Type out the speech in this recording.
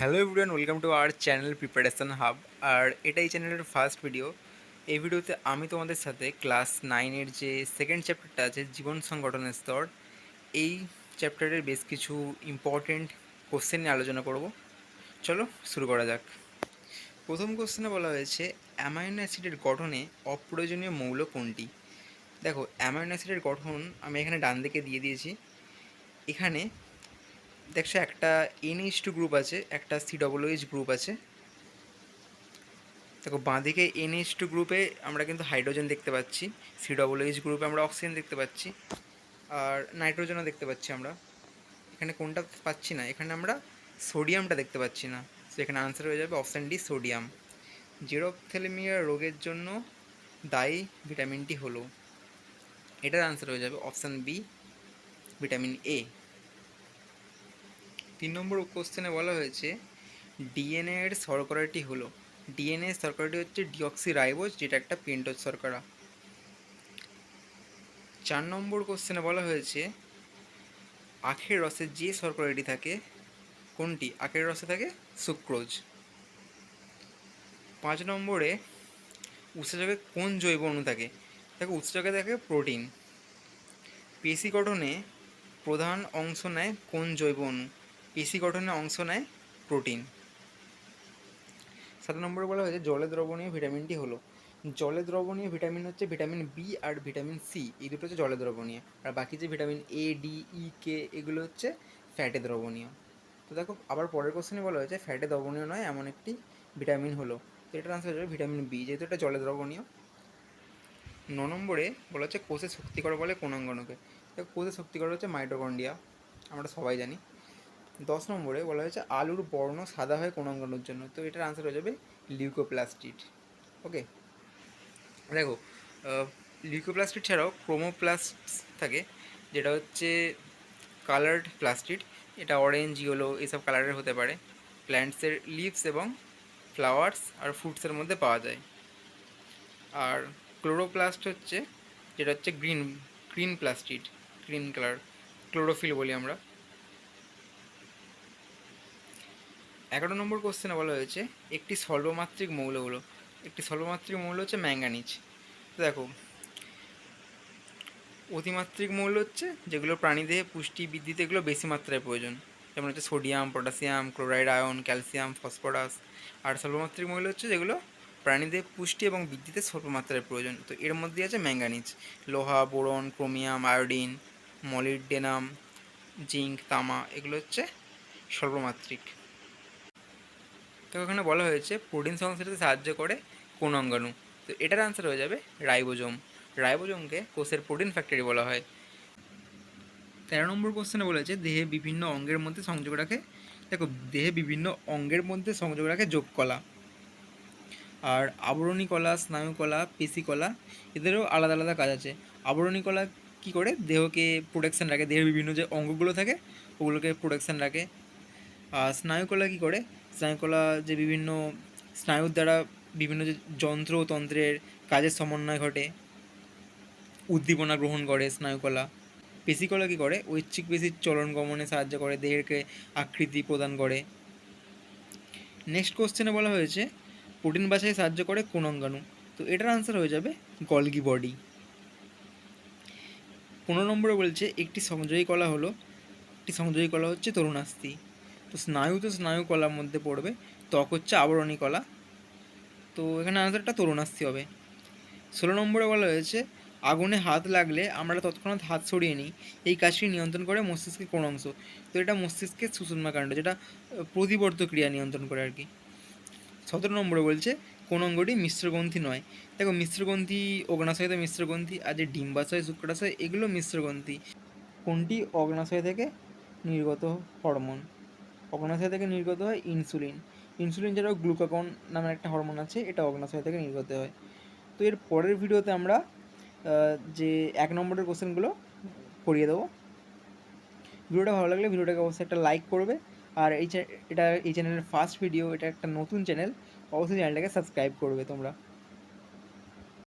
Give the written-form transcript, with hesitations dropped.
Hello everyone, welcome to our channel preparation hub. আর এটা এই চ্যানেলের ফার্স্ট ভিডিও। এই ভিডিওতে আমি তোমাদের সাথে ক্লাস 9-এর যে সেকেন্ড চ্যাপ্টারটা আছে জীবন সংগঠনের স্তর, এই চ্যাপ্টারের বেশ কিছু ইম্পর্টেন্ট কোশ্চেন নিয়ে আলোচনা করব। চলো শুরু করা যাক। প্রথম কোশ্চেনে বলা হয়েছে অ্যামাইনো অ্যাসিডের গঠনে অপ্রয়োজনীয় মৌল কোনটি। দেখো, অ্যামাইনো অ্যাসিডের গঠন আমি এখানে ডান দিকে দিয়ে দিয়েছি। এখানে দেখছো একটা NH2 গ্রুপ আছে, একটা COOH গ্রুপ আছে। দেখো, বাঁদিকে NH2 গ্রুপে আমরা কিন্তু হাইড্রোজেন দেখতে পাচ্ছি, COOH গ্রুপে আমরা অক্সিজেন দেখতে পাচ্ছি, আর নাইট্রোজেনও দেখতে পাচ্ছি আমরা। এখানে কোনটা পাচ্ছি না? এখানে আমরা সোডিয়ামটা দেখতে পাচ্ছি না। তো এখানে আনসার হয়ে যাবে অপশান ডি, সোডিয়াম। জেরপ্থ্যালমিয়া রোগের জন্য দায়ী ভিটামিনটি হলো, এটার আনসার হয়ে যাবে অপশান বি, ভিটামিন এ। 3 নম্বর কোশ্চেনে বলা হয়েছে ডিএনএ এর শর্করাটি হলো, ডিএনএ শর্করাটি হচ্ছে ডিঅক্সিরাইবোজ, যেটা একটা পেন্টোজ শর্করা। 4 নম্বর কোশ্চেনে বলা হয়েছে আখের রসে যে শর্করাটি থাকে কোনটি? আখের রসে থাকে সুক্রোজ। 5 নম্বরে উৎসেচকে কোন জৈব অণু থাকে? দেখো, উৎসেচকে থাকে প্রোটিন। পেশি গঠনে প্রধান অংশ নেয় কোন জৈব অণু? পেশি গঠনে অংশ নেয় প্রোটিন। 7 নম্বরে বলা হয়েছে জলে দ্রবণীয় ভিটামিনটি হলো, জলে দ্রবণীয় ভিটামিন হচ্ছে ভিটামিন বি আর ভিটামিন সি, এই দুটো হচ্ছে জলে দ্রবণীয়। আর বাকি যে ভিটামিন এ, ডি, ই, কে, এগুলো হচ্ছে ফ্যাটে দ্রবণীয়। তো দেখো, আবার পরের কোশ্চেনে বলা হয়েছে ফ্যাটে দ্রবণীয় নয় এমন একটি ভিটামিন হলো, তো এটার আনসার হয়ে যাবে ভিটামিন বি, যেহেতু এটা জলে দ্রবণীয়। 9 নম্বরে বলা হচ্ছে কোষে শক্তিকর বলে কোন অঙ্গাণুকে? দেখো, কোষে শক্তিকর হচ্ছে মাইটোকন্ড্রিয়া, আমরা সবাই জানি। 10 নম্বরে বলা হয়েছে আলুর বর্ণ সাদা হয় কোন অঙ্গাণুর জন্য? তো এটার আনসার হয়ে যাবে লিউকোপ্লাস্টিড। ওকে, দেখো, লিউকোপ্লাস্টিড ছাড়াও ক্রোমোপ্লাস্ট থাকে, যেটা হচ্ছে কালার্ড প্লাস্টিড। এটা অরেঞ্জ, ইয়েলো এইসব কালারের হতে পারে। প্ল্যান্টসের লিভস এবং ফ্লাওয়ার্স আর ফ্রুটসের মধ্যে পাওয়া যায়। আর ক্লোরোপ্লাস্ট হচ্ছে, যেটা হচ্ছে green green plastid, green colour, chlorophyll বলি আমরা। 11 নম্বর কোশ্চেনে বলা হয়েছে একটি সর্বমাত্রিক মৌল হলো, একটি সর্বমাত্রিক মৌল হচ্ছে ম্যাঙ্গানিজ। তো দেখো, অতিমাত্রিক মৌল হচ্ছে যেগুলো প্রাণীদেহে পুষ্টি বৃদ্ধিতে এগুলো বেশি মাত্রায় প্রয়োজন, যেমন হচ্ছে sodium, potassium, chloride, ion, calcium, phosphorus. আর স্বল্পমাত্রিক মৌল হচ্ছে যেগুলো প্রাণীদেহে পুষ্টি এবং বৃদ্ধিতে স্বল্প মাত্রায় প্রয়োজন, তো এর মধ্যে আছে ম্যাঙ্গানিজ। লোহা, boron, chromium, iodine, molybdenum, zinc, তামা, এগুলো হচ্ছে স্বল্পমাত্রিক। তো এখানে বলা হয়েছে প্রোটিন সংশ্লেষে সাহায্য করে কোন অঙ্গাণু? তো এটার আনসার হয়ে যাবে রাইবোজোম। রাইবোজোমকে কোষের প্রোটিন ফ্যাক্টরি বলা হয়। 13 নম্বর কোশ্চেনে বলেছে দেহে বিভিন্ন অঙ্গের মধ্যে সংযোগ রাখে, দেখো, দেহে বিভিন্ন অঙ্গের মধ্যে সংযোগ রাখে যোগকলা। আর আবরণী কলা, স্নায়ু কলা, পেশি কলা, এদেরও আলাদা আলাদা কাজ আছে। আবরণী কলা কী করে দেহকে প্রোটেকশান রাখে, দেহের বিভিন্ন যে অঙ্গগুলো থাকে ওগুলোকে প্রোটেকশান রাখে। আর স্নায়ুকলা কী করে? স্নায়ুকলা যে বিভিন্ন স্নায়ুর দ্বারা বিভিন্ন যে যন্ত্র ও তন্ত্রের কাজের সমন্বয় ঘটে, উদ্দীপনা গ্রহণ করে স্নায়ুকলা। পেশিকলা কী করে? ঐচ্ছিক পেশির চলন গমনে সাহায্য করে, দেহকে আকৃতি প্রদান করে। নেক্সট কোশ্চেনে বলা হয়েছে প্রোটিন বাছাই সাহায্য করে কোন অঙ্গাণু? তো এটার আনসার হয়ে যাবে গলগি বডি। 15 নম্বরে বলছে একটি সংযোগী কলা হলো, একটি সংযোগী কলা হচ্ছে তরুণাস্থি। তো স্নায়ু কলার মধ্যে পড়বে, ত্বক হচ্ছে আবরণী কলা, তো এখানে আনসারটা তরুণাস্থি হবে। 16 নম্বরে বলা হয়েছে আগুনে হাত লাগলে আমরা তৎক্ষণাৎ হাত সরিয়ে নিই, এই কাজটি নিয়ন্ত্রণ করে মস্তিষ্কের কোন অংশ? তো এটা মস্তিষ্কের সুষুম্না কাণ্ড, যেটা প্রতিবর্ত ক্রিয়া নিয়ন্ত্রণ করে আর কি। 17 নম্বরে বলছে কোন অঙ্গটি মিশ্রগ্রন্থি নয়? দেখো, মিশ্রগ্রন্থি অগ্নাশয় তো মিশ্রগ্রন্থি, আর যে ডিম্বাশয়, শুক্রাশয়, এগুলো মিশ্রগ্রন্থি। কোনটি অগ্নাশয় থেকে নির্গত হরমোন? অগ্নাশয় থেকে নির্গত হয় ইনসুলিন। ইনসুলিন ছাড়াও গ্লুকাগন নামের একটা হরমোন আছে, এটা অগ্নাশয় থেকে নির্গত হয়। তো এর পরের ভিডিওতে আমরা যে 1 নম্বরের কোশ্চেনগুলো করিয়ে দেবো। ভিডিওটা ভালো লাগলে ভিডিওটাকে অবশ্যই একটা লাইক করবে। আর এটা এই চ্যানেলের ফার্স্ট ভিডিও, এটা একটা নতুন চ্যানেল, অবশ্যই চ্যানেলটাকে সাবস্ক্রাইব করবে তোমরা।